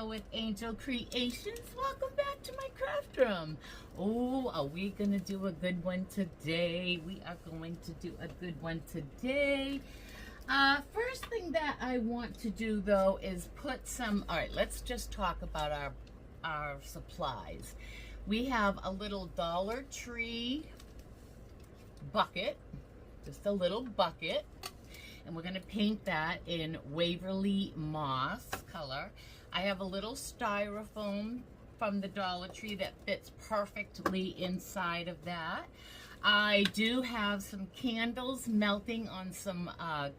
Angel with Angel Creations. Welcome back to my craft room. Oh, are we gonna do a good one today? We are going to do a good one today. First thing that I want to do though is put some, all right, let's just talk about our supplies. We have a little Dollar Tree bucket, just a little bucket. And we're going to paint that in Waverly Moss color. I have a little styrofoam from the Dollar Tree that fits perfectly inside of that. I do have some candles melting on some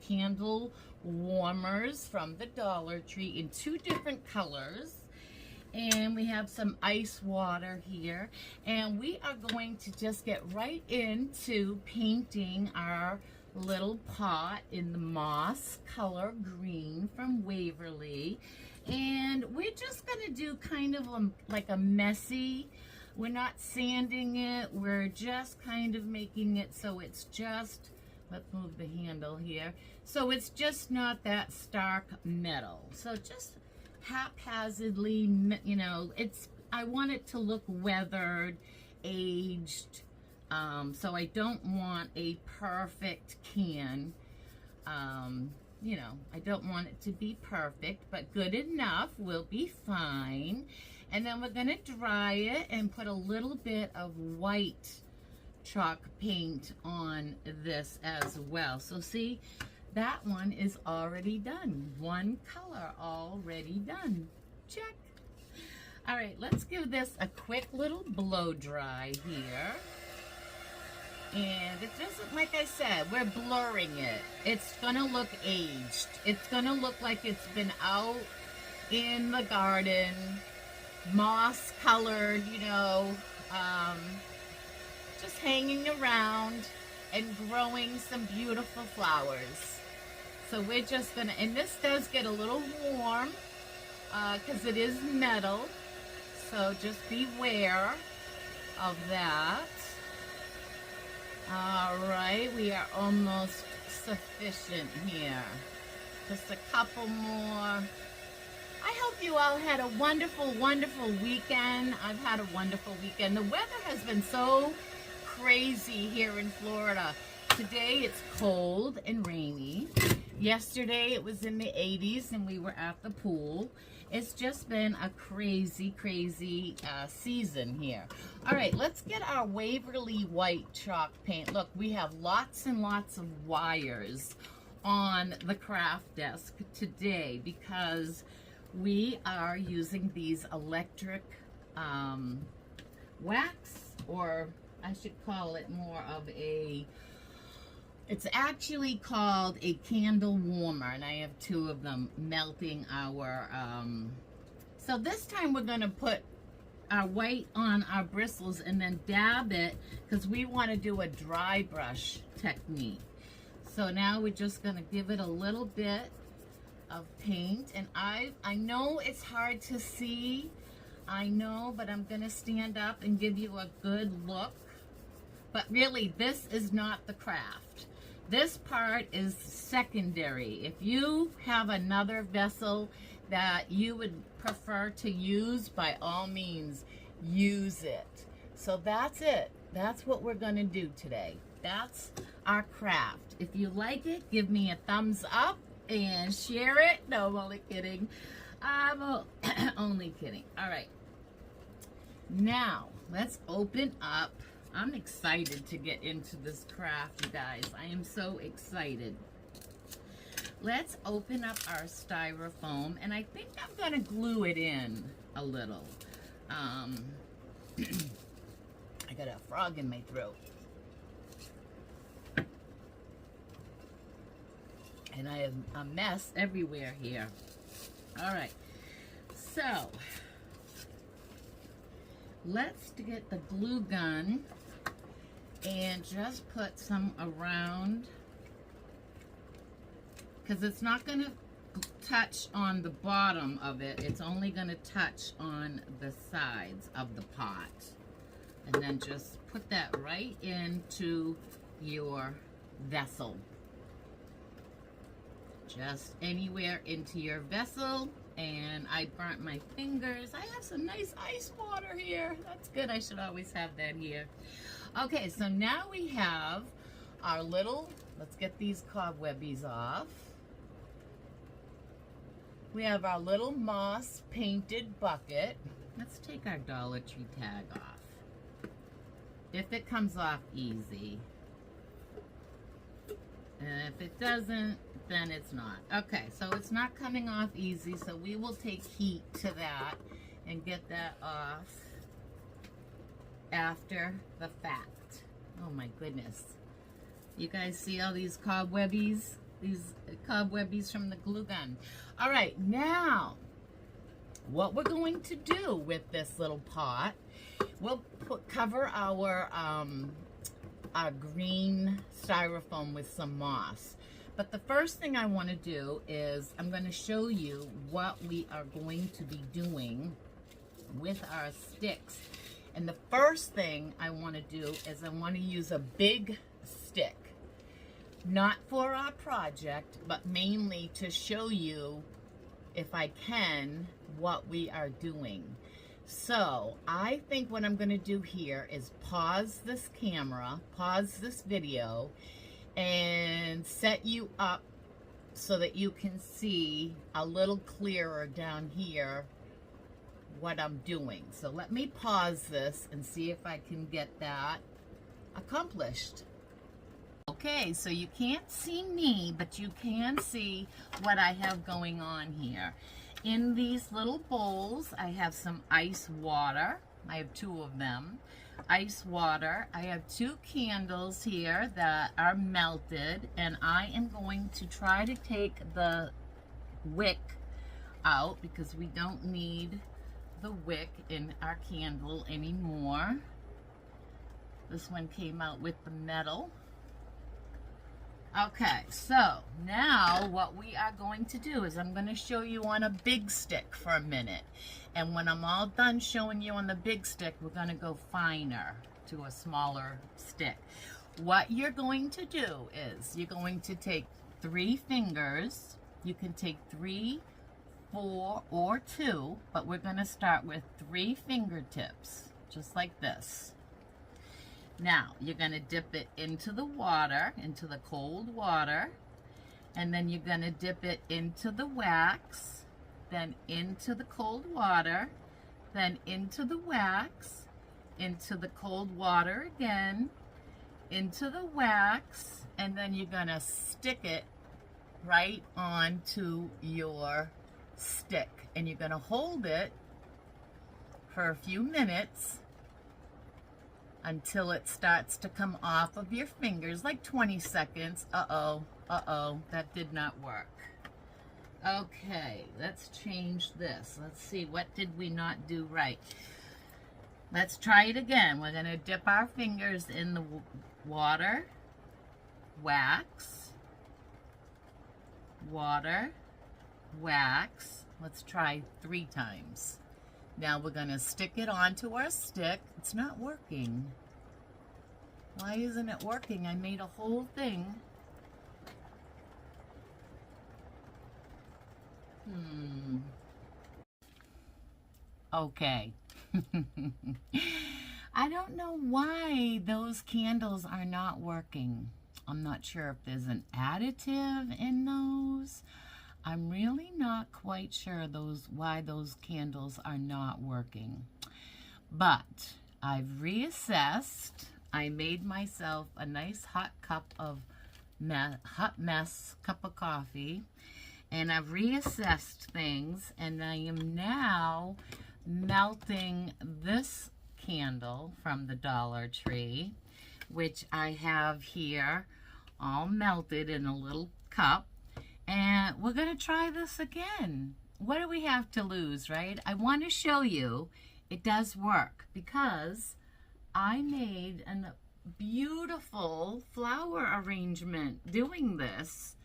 candle warmers from the Dollar Tree in 2 different colors. And we have some ice water here. And we are going to just get right into painting our little pot in the moss color green from Waverly. And we're just gonna do kind of like a messy, we're not sanding it, we're just kind of making it so it's just, let's move the handle here, so it's just not that stark metal. So just haphazardly, you know, I want it to look weathered, aged. So I don't want a perfect can. You know, I don't want it to be perfect, but good enough will be fine. And then we're gonna dry it and put a little bit of white chalk paint on this as well. So see, that one is already done. One color already done. Check. All right, let's give this a quick little blow dry here. And it doesn't, like I said, we're blurring it. It's gonna look aged. It's gonna look like it's been out in the garden, moss colored, you know, just hanging around and growing some beautiful flowers. So we're just gonna, and this does get a little warm because it is metal. So just beware of that. All right, we are almost sufficient here. Just a couple more. I hope you all had a wonderful, wonderful weekend. I've had a wonderful weekend. The weather has been so crazy here in Florida. Today it's cold and rainy. Yesterday it was in the 80s and we were at the pool. It's just been a crazy, crazy season here. All right, let's get our Waverly white chalk paint. Look, we have lots and lots of wires on the craft desk today because we are using these electric wax, or I should call it more of a, it's actually called a candle warmer, and I have 2 of them melting our, so this time we're gonna put our white on our bristles and then dab it because we want to do a dry brush technique. So now we're just gonna give it a little bit of paint, and I know it's hard to see, I know, but I'm gonna stand up and give you a good look. But really, this is not the craft. This part is secondary. If you have another vessel that you would prefer to use, by all means, use it. So that's it. That's what we're going to do today. That's our craft. If you like it, give me a thumbs up and share it. No, I'm only kidding. I'm only kidding. All right. Now, let's open up. I'm excited to get into this craft, you guys. I am so excited. Let's open up our styrofoam, and I think I'm gonna glue it in a little. I got a frog in my throat. And I have a mess everywhere here. All right, so let's get the glue gun and just put some around, because it's not going to touch on the bottom of it. It's only going to touch on the sides of the pot. And then just put that right into your vessel. Just anywhere into your vessel. and I burnt my fingers. I have some nice ice water here. That's good. I should always have that here. Okay, so now we have our little, let's get these cobwebbies off. We have our little moss painted bucket. Let's take our Dollar Tree tag off. If it comes off easy. And if it doesn't, then it's not. Okay, so it's not coming off easy, so we will take heat to that and get that off after the fact. Oh my goodness. You guys see all these cobwebbies? These cobwebbies from the glue gun. All right, now what we're going to do with this little pot, we'll cover our green styrofoam with some moss. But the first thing I want to do is I'm going to show you what we are going to be doing with our sticks. And the first thing I want to do is I want to use a big stick. Not for our project, but mainly to show you, if I can, what we are doing. So I think what I'm going to do here is pause this camera, pause this video, and set you up so that you can see a little clearer down here what I'm doing. So let me pause this and see if I can get that accomplished. Okay, so you can't see me, but you can see what I have going on here. In these little bowls, I have some ice water. I have 2 of them. Ice water. I have 2 candles here that are melted, and I am going to try to take the wick out because we don't need the wick in our candle anymore. This one came out with the metal. Okay, so now what we are going to do is I'm going to show you on a big stick for a minute. And when I'm all done showing you on the big stick, we're going to go finer to a smaller stick. What you're going to do is you're going to take 3 fingers. You can take 3, 4, or 2, but we're going to start with 3 fingertips, just like this. Now, you're going to dip it into the water, into the cold water, and then you're going to dip it into the wax, then into the cold water, then into the wax, into the cold water again, into the wax, and then you're going to stick it right onto your stick. And you're going to hold it for a few minutes until it starts to come off of your fingers, like 20 seconds. Uh-oh, that did not work. Okay, let's change this. Let's see, what did we not do right? Let's try it again. We're gonna dip our fingers in the water, wax, water, wax. Let's try 3 times. Now we're going to stick it onto our stick. It's not working. Why isn't it working? I made a whole thing. Okay. I don't know why those candles are not working. I'm not sure if there's an additive in those. I'm really not quite sure why those candles are not working. But I've reassessed. I made myself a nice hot cup of cup of coffee. And I've reassessed things. And I am now melting this candle from the Dollar Tree, which I have here all melted in a little cup. And we're going to try this again. What do we have to lose, right? I want to show you it does work because I made a beautiful flower arrangement doing this.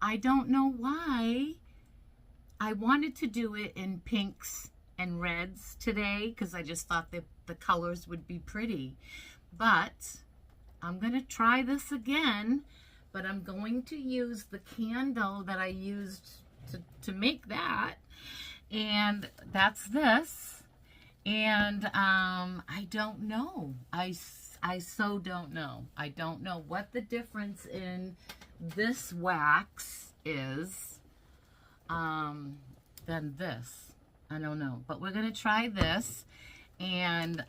I don't know why. I wanted to do it in pinks and reds today because I just thought that the colors would be pretty. But I'm going to try this again. But I'm going to use the candle that I used to make that. And that's this. And I don't know. I so don't know. I don't know what the difference in this wax is than this. I don't know. But we're going to try this. And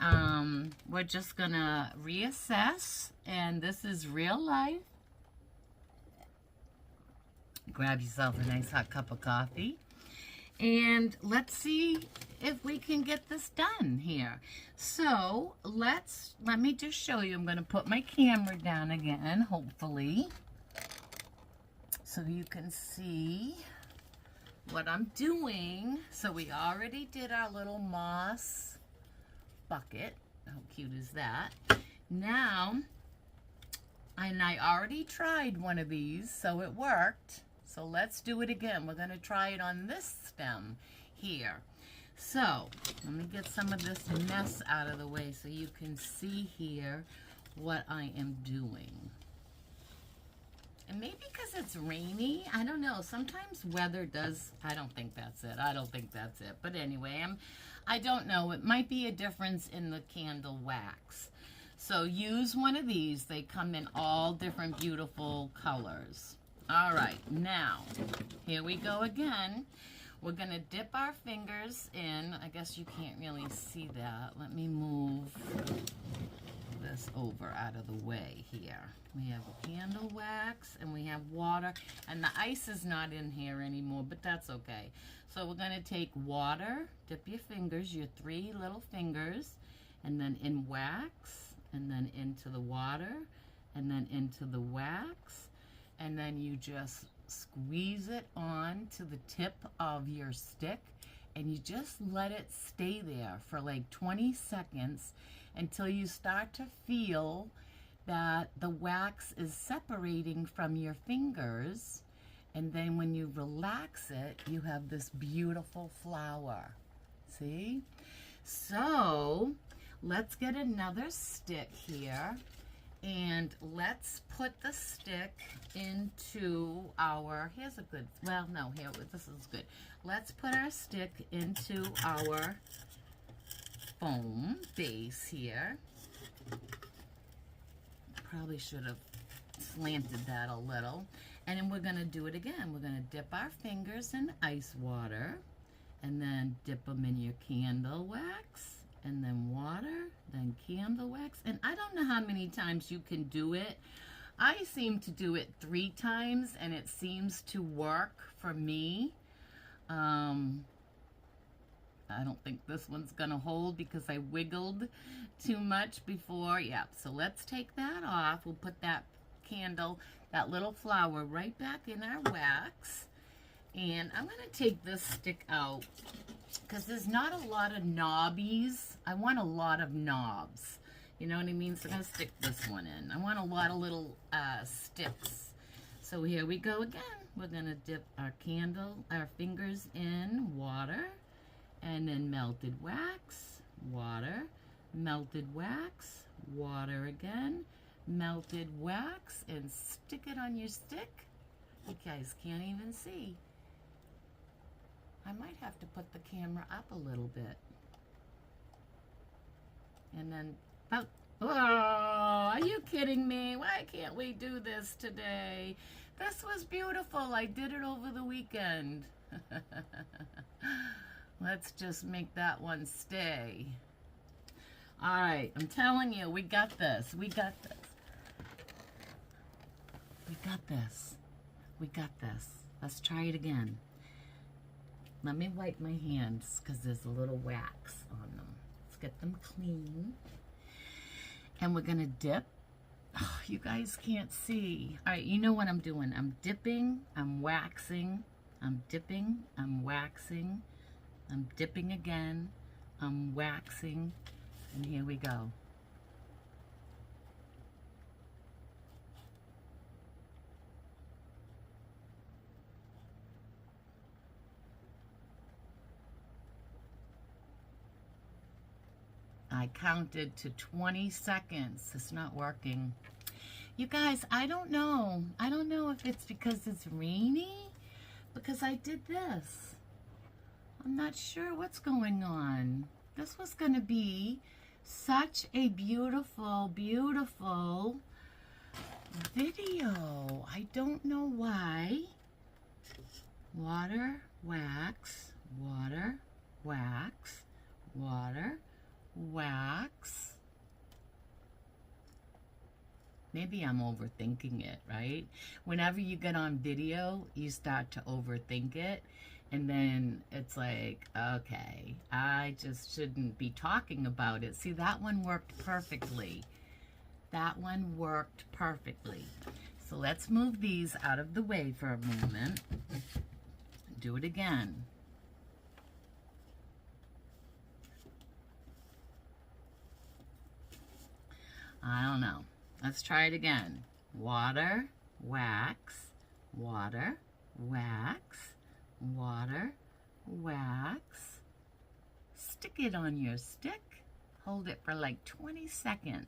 we're just going to reassess. And this is real life. Grab yourself a nice hot cup of coffee. And let's see if we can get this done here. So let me just show you. I'm going to put my camera down again, hopefully, so you can see what I'm doing. So we already did our little moss bucket. How cute is that? Now, and I already tried one of these, so it worked. So let's do it again. We're going to try it on this stem here. So let me get some of this mess out of the way so you can see here what I am doing. And maybe because it's rainy, I don't know. Sometimes weather does, I don't think that's it. I don't think that's it. But anyway, I don't know. It might be a difference in the candle wax. So use one of these. They come in all different beautiful colors. All right, now, here we go again. We're going to dip our fingers in. I guess you can't really see that. Let me move this over out of the way here. We have candle wax and we have water. And the ice is not in here anymore, but that's okay. So we're going to take water, dip your fingers, your 3 little fingers, and then in wax, and then into the water, and then into the wax. And then you just squeeze it on to the tip of your stick and you just let it stay there for like 20 seconds until you start to feel that the wax is separating from your fingers. And then when you relax it, you have this beautiful flower. See? So let's get another stick here. And let's put the stick into our, here's a good, well, no, here, this is good. Let's put our stick into our foam base here. Probably should have slanted that a little. And then we're going to do it again. We're going to dip our fingers in ice water and then dip them in your candle wax. And then water, then candle wax. And I don't know how many times you can do it. I seem to do it 3 times, and it seems to work for me. I don't think this one's going to hold because I wiggled too much before. Yeah, so let's take that off. We'll put that candle, that little flower, right back in our wax. And I'm going to take this stick out because there's not a lot of knobbies. I want a lot of knobs. You know what I mean? So I'm going to stick this one in. I want a lot of little sticks. So here we go again. We're going to dip our fingers in water, and then melted wax, water, melted wax, water again, melted wax, and stick it on your stick. You guys can't even see. I might have to put the camera up a little bit. And then, oh, are you kidding me? Why can't we do this today? This was beautiful. I did it over the weekend. Let's just make that one stay. All right, I'm telling you, we got this. We got this. We got this. We got this. Let's try it again. Let me wipe my hands because there's a little wax on them. Let's get them clean. And we're going to dip. Oh, you guys can't see. All right, you know what I'm doing. I'm dipping. I'm waxing. I'm dipping. I'm waxing. I'm dipping again. I'm waxing. And here we go. I counted to 20 seconds. It's not working. You guys, I don't know. I don't know if it's because it's rainy, because I did this. I'm not sure what's going on. This was going to be such a beautiful, beautiful video. I don't know why. Water, wax, water, wax, water, wax. Maybe I'm overthinking it, right? Whenever you get on video, you start to overthink it. And then it's like, okay, I just shouldn't be talking about it. See, that one worked perfectly. That one worked perfectly. So let's move these out of the way for a moment. Do it again. I don't know. Let's try it again. Water, wax, water, wax, water, wax. Stick it on your stick. Hold it for like 20 seconds.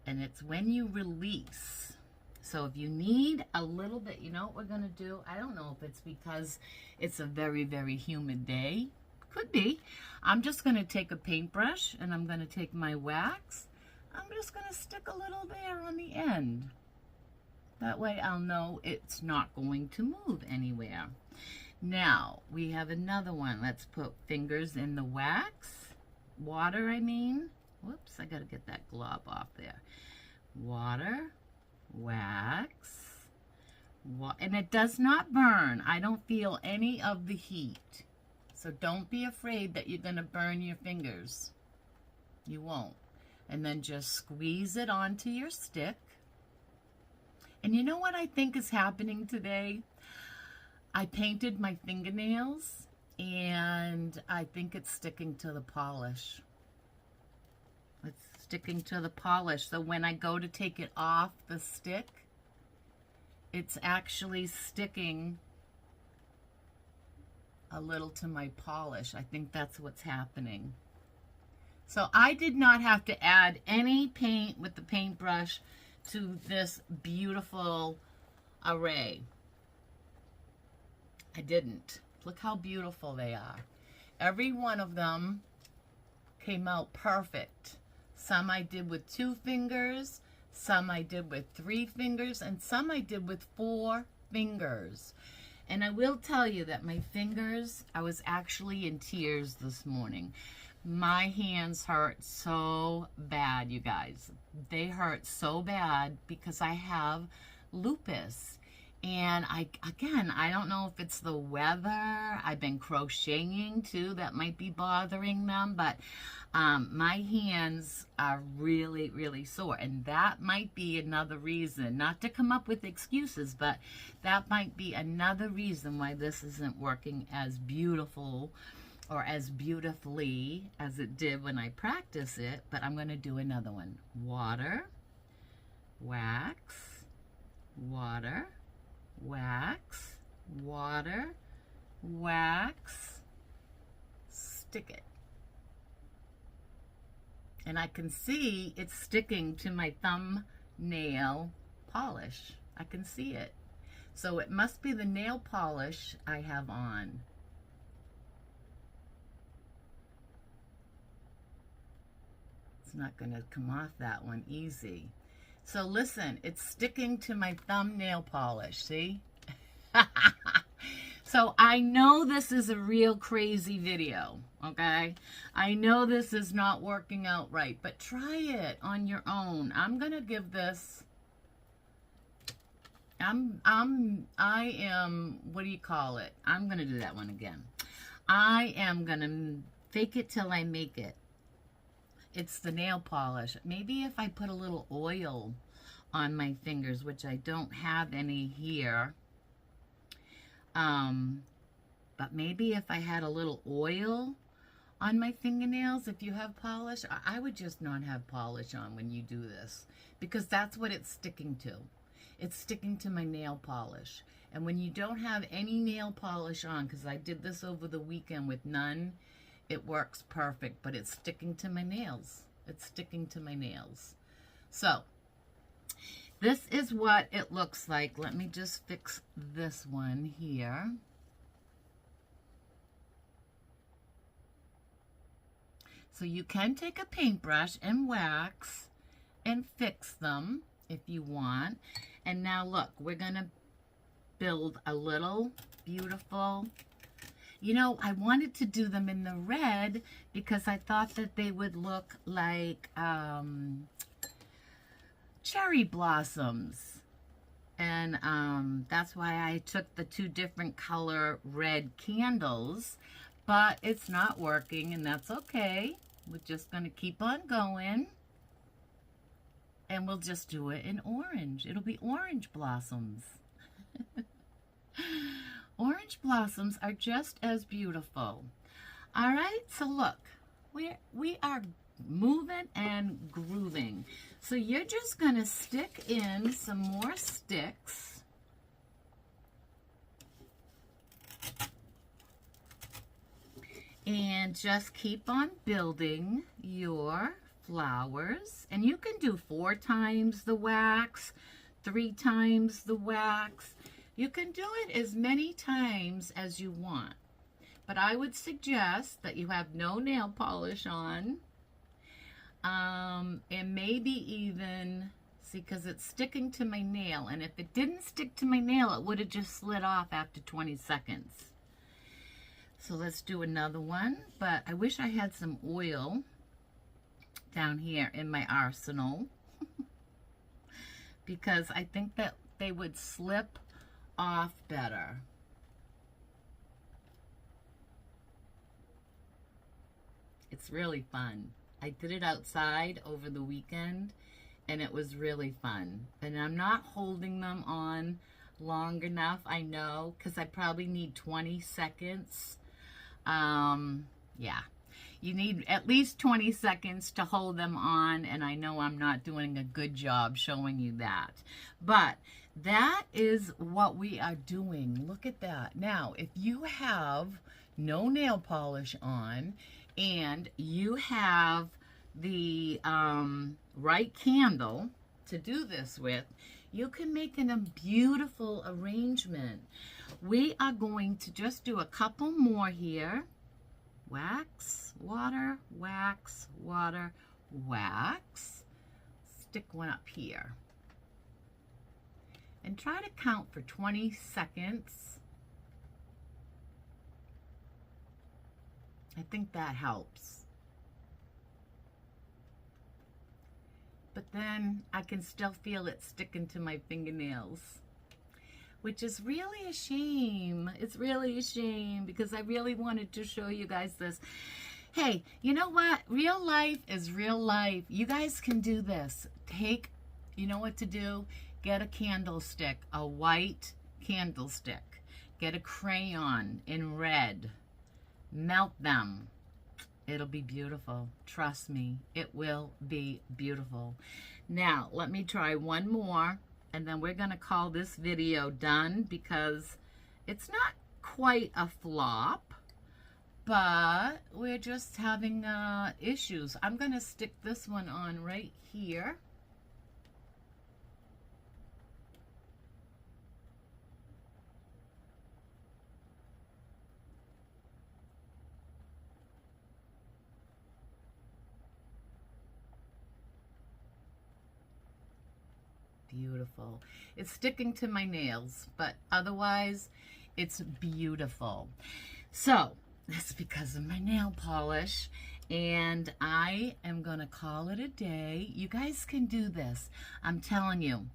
And it's when you release. So if you need a little bit, you know what we're going to do? I don't know if it's because it's a very, very humid day. Could be. I'm just going to take a paintbrush and I'm going to take my wax. I'm just going to stick a little there on the end. That way I'll know it's not going to move anywhere. Now, we have another one. Let's put fingers in the wax. Water, I mean. Whoops, I got to get that glob off there. Water, wax, and it does not burn. I don't feel any of the heat. So don't be afraid that you're going to burn your fingers. You won't. And then just squeeze it onto your stick. And you know what I think is happening today? I painted my fingernails and I think it's sticking to the polish. It's sticking to the polish. So when I go to take it off the stick, it's actually sticking a little to my polish. I think that's what's happening. So I did not have to add any paint with the paintbrush to this beautiful array. I didn't. Look how beautiful they are. Every one of them came out perfect. Some I did with 2 fingers, some I did with 3 fingers, and some I did with 4 fingers. And I will tell you that my fingers, I was actually in tears this morning. My hands hurt so bad, you guys. They hurt so bad because I have lupus. And I don't know if it's the weather. I've been crocheting too. That might be bothering them. But my hands are really, really sore. And that might be another reason. Not to come up with excuses, but that might be another reason why this isn't working as beautiful or as beautifully as it did when I practice it. But I'm going to do another one. Water, wax, water, wax, water, wax, stick it. And I can see it's sticking to my thumbnail polish. I can see it. So it must be the nail polish I have on. It's not going to come off that one easy. So listen, it's sticking to my thumbnail polish, see? So I know this is a real crazy video, okay? I know this is not working out right, but try it on your own. I'm going to give this, I am, what do you call it? I'm going to do that one again. I am going to fake it till I make it. It's the nail polish. Maybe if I put a little oil on my fingers, which I don't have any here. But maybe if I had a little oil on my fingernails, if you have polish, I would just not have polish on when you do this, because that's what it's sticking to. It's sticking to my nail polish. And when you don't have any nail polish on, because I did this over the weekend with none, it works perfect, but it's sticking to my nails. It's sticking to my nails. So, this is what it looks like. Let me just fix this one here. So you can take a paintbrush and wax and fix them if you want. And now look, we're gonna build a little beautiful, you know, I wanted to do them in the red because I thought that they would look like cherry blossoms. And that's why I took the two different color red candles, but it's not working, and that's okay. We're just going to keep on going, and we'll just do it in orange. It'll be orange blossoms. Orange blossoms are just as beautiful. All right, so look, we are moving and grooving. So you're just going to stick in some more sticks. And just keep on building your flowers. And you can do 4 times the wax, 3 times the wax. You can do it as many times as you want. But I would suggest that you have no nail polish on. And maybe even, see, because it's sticking to my nail. And if it didn't stick to my nail, it would have just slid off after 20 seconds. So let's do another one, but I wish I had some oil down here in my arsenal because I think that they would slip off better. It's really fun. I did it outside over the weekend and it was really fun. And I'm not holding them on long enough, I know, because I probably need 20 seconds. Yeah, you need at least 20 seconds to hold them on, and I know I'm not doing a good job showing you that, but that is what we are doing. Look at that. Now, if you have no nail polish on and you have the right candle to do this with, you can make a beautiful arrangement. We are going to just do a couple more here. Wax, water, wax, water, wax. Stick one up here. And try to count for 20 seconds. I think that helps. But then I can still feel it sticking to my fingernails, which is really a shame. It's really a shame because I really wanted to show you guys this. Hey, you know what? Real life is real life. You guys can do this. Take, you know what to do? Get a candlestick, a white candlestick. Get a crayon in red. Melt them. It'll be beautiful. Trust me, it will be beautiful. Now, let me try one more, and then we're going to call this video done because it's not quite a flop, but we're just having issues. I'm going to stick this one on right here. Beautiful. It's sticking to my nails, but otherwise it's beautiful. So that's because of my nail polish, and I am gonna call it a day. You guys can do this. I'm telling you,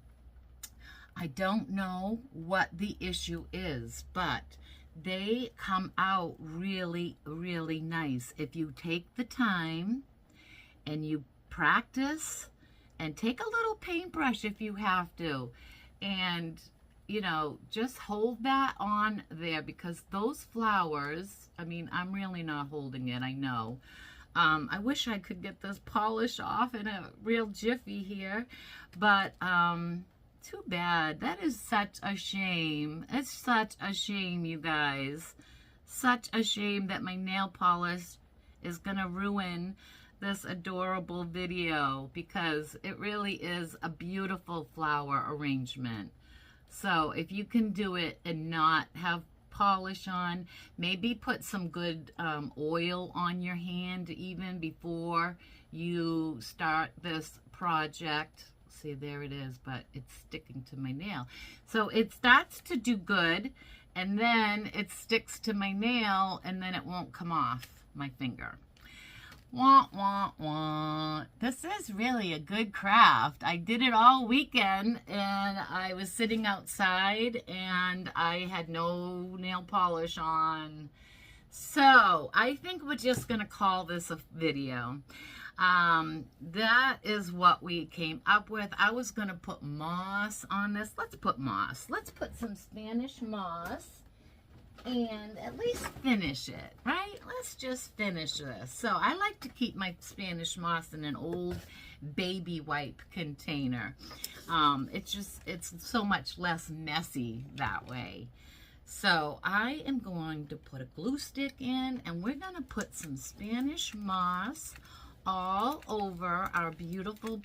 I don't know what the issue is, but they come out really, really nice if you take the time and you practice. And take a little paintbrush if you have to. And, you know, just hold that on there because those flowers, I mean, I'm really not holding it, I know. I wish I could get this polish off in a real jiffy here. But, too bad. That is such a shame. It's such a shame, you guys. Such a shame that my nail polish is going to ruin this adorable video because it really is a beautiful flower arrangement. So if you can do it and not have polish on, maybe put some good oil on your hand even before you start this project. See, there it is, but it's sticking to my nail. So it starts to do good, and then it sticks to my nail, and then it won't come off my finger. Wah, wah, wah. This is really a good craft. I did it all weekend, and I was sitting outside, and I had no nail polish on. So I think we're just going to call this a video. That is what we came up with. I was going to put moss on this. Let's put moss. Let's put some Spanish moss and at least finish it, right? Let's just finish this. So I like to keep my Spanish moss in an old baby wipe container. It's so much less messy that way. So I am going to put a glue stick in, and we're going to put some Spanish moss all over our beautiful,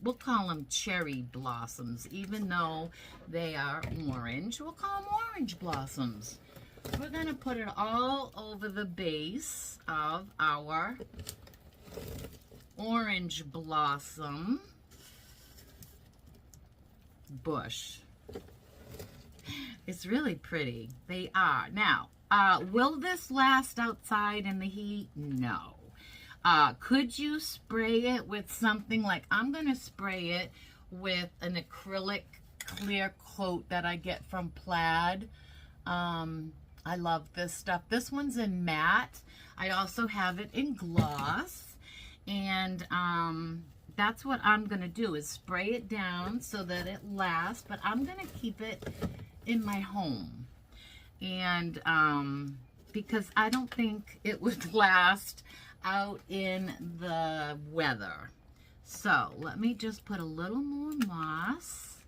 we'll call them cherry blossoms, even though they are orange. We'll call them orange blossoms. We're going to put it all over the base of our orange blossom bush. It's really pretty. They are. Now, will this last outside in the heat? No. Could you spray it with something like, I'm going to spray it with an acrylic clear coat that I get from Plaid. I love this stuff. This one's in matte. I also have it in gloss. And that's what I'm going to do, is spray it down so that it lasts. But I'm going to keep it in my home. And because I don't think it would last out in the weather. So let me just put a little more moss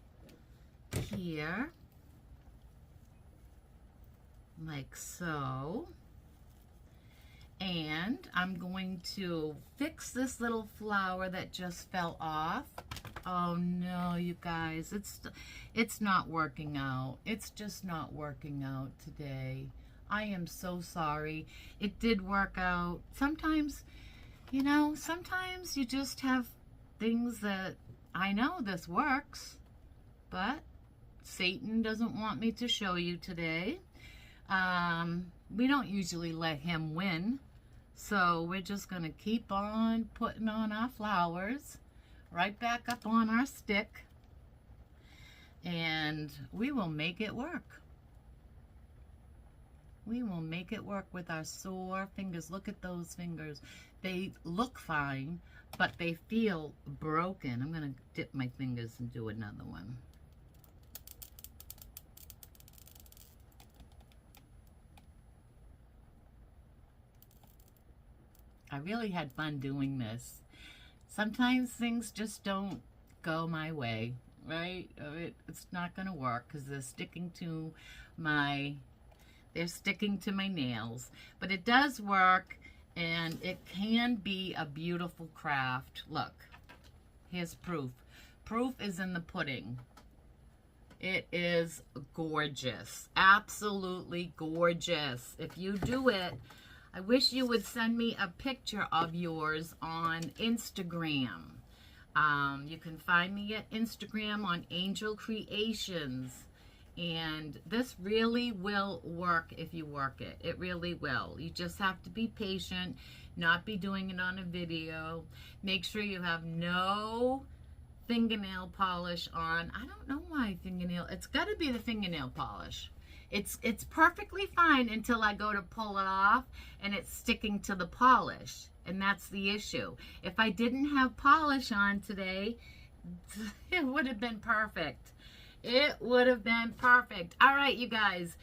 here, like so. And I'm going to fix this little flower that just fell off. Oh no, you guys, it's not working out. It's just not working out today. I am so sorry. It did work out. Sometimes, you know, sometimes you just have things that, I know this works, but Satan doesn't want me to show you today. We don't usually let him win. So we're just going to keep on putting on our flowers right back up on our stick, and we will make it work. We will make it work with our sore fingers. Look at those fingers. They look fine, but they feel broken. I'm going to dip my fingers and do another one. I really had fun doing this. Sometimes things just don't go my way, right? It's not going to work because they're sticking to my nails. But it does work, and it can be a beautiful craft. Look, here's proof. Proof is in the pudding. It is gorgeous. Absolutely gorgeous. If you do it, I wish you would send me a picture of yours on Instagram. You can find me at Instagram on Angel Creations. And this really will work if you work it. It really will. You just have to be patient, not be doing it on a video. Make sure you have no fingernail polish on. I don't know why fingernail, it's got to be the fingernail polish. It's perfectly fine until I go to pull it off and it's sticking to the polish. And that's the issue. If I didn't have polish on today, it would have been perfect. It would have been perfect. All right, you guys,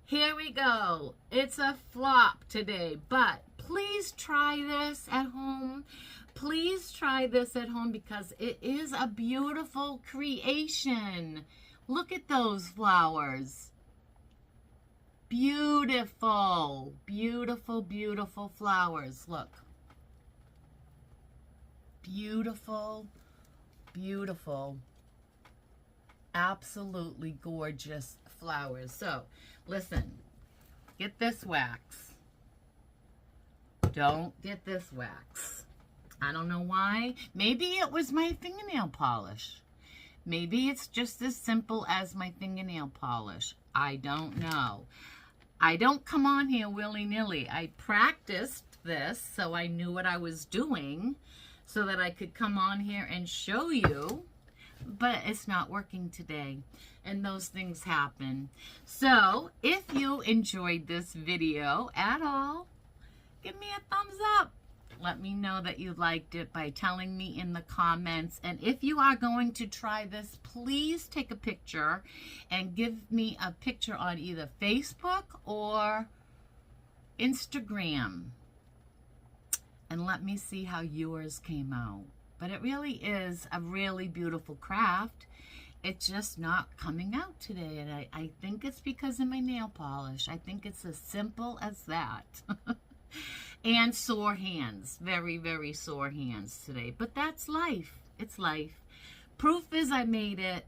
here we go. It's a flop today, but please try this at home. Please try this at home because it is a beautiful creation. Look at those flowers. Beautiful, beautiful, beautiful flowers. Look. beautiful, beautiful, absolutely gorgeous flowers. So, listen, get this wax. Don't get this wax. I don't know why. Maybe it was my fingernail polish. Maybe it's just as simple as my fingernail polish. I don't know. I don't come on here willy-nilly. I practiced this so I knew what I was doing so that I could come on here and show you, but it's not working today, and those things happen. So if you enjoyed this video at all, give me a thumbs up. Let me know that you liked it by telling me in the comments. And if you are going to try this, please take a picture and give me a picture on either Facebook or Instagram. And let me see how yours came out. But it really is a really beautiful craft. It's just not coming out today. And I think it's because of my nail polish. I think it's as simple as that. And sore hands, very, very sore hands today. But that's life. It's life. Proof is I made it.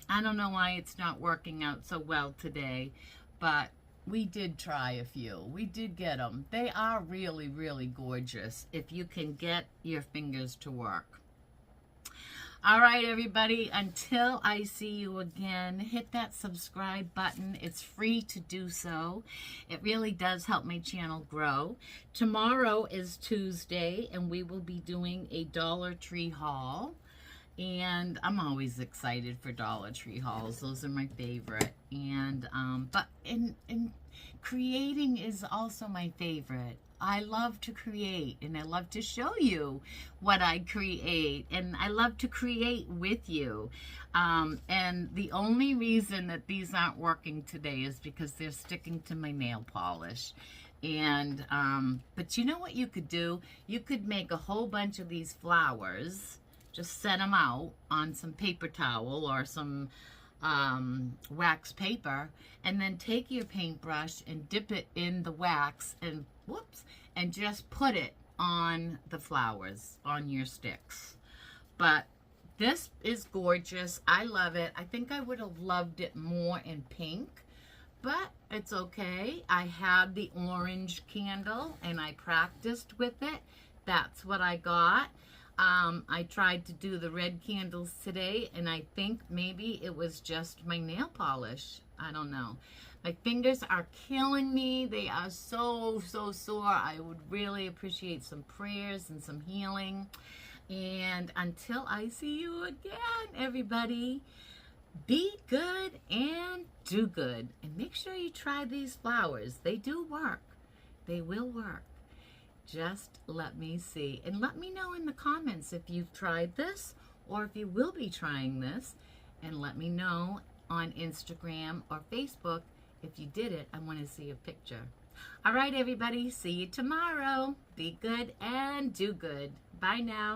I don't know why it's not working out so well today, but we did try a few. We did get them. They are really, really gorgeous if you can get your fingers to work. All right, everybody, until I see you again, hit that subscribe button. It's free to do so. It really does help my channel grow. Tomorrow is Tuesday, and we will be doing a Dollar Tree haul. And I'm always excited for Dollar Tree hauls. Those are my favorite. And but in creating is also my favorite. I love to create, and I love to show you what I create, and I love to create with you. And the only reason that these aren't working today is because they're sticking to my nail polish. And but you know what you could do? You could make a whole bunch of these flowers, just set them out on some paper towel or some wax paper, and then take your paintbrush and dip it in the wax and whoops, and just put it on the flowers, on your sticks. But this is gorgeous. I love it. I think I would have loved it more in pink, but it's okay. I had the orange candle and I practiced with it. That's what I got. I tried to do the red candles today, and I think maybe it was just my nail polish. I don't know. My fingers are killing me. They are so, so sore. I would really appreciate some prayers and some healing. And until I see you again, everybody, be good and do good. And make sure you try these flowers. They do work. They will work. Just let me see. And let me know in the comments if you've tried this or if you will be trying this. And let me know on Instagram or Facebook if you did it. I want to see a picture. All right, everybody. See you tomorrow. Be good and do good. Bye now.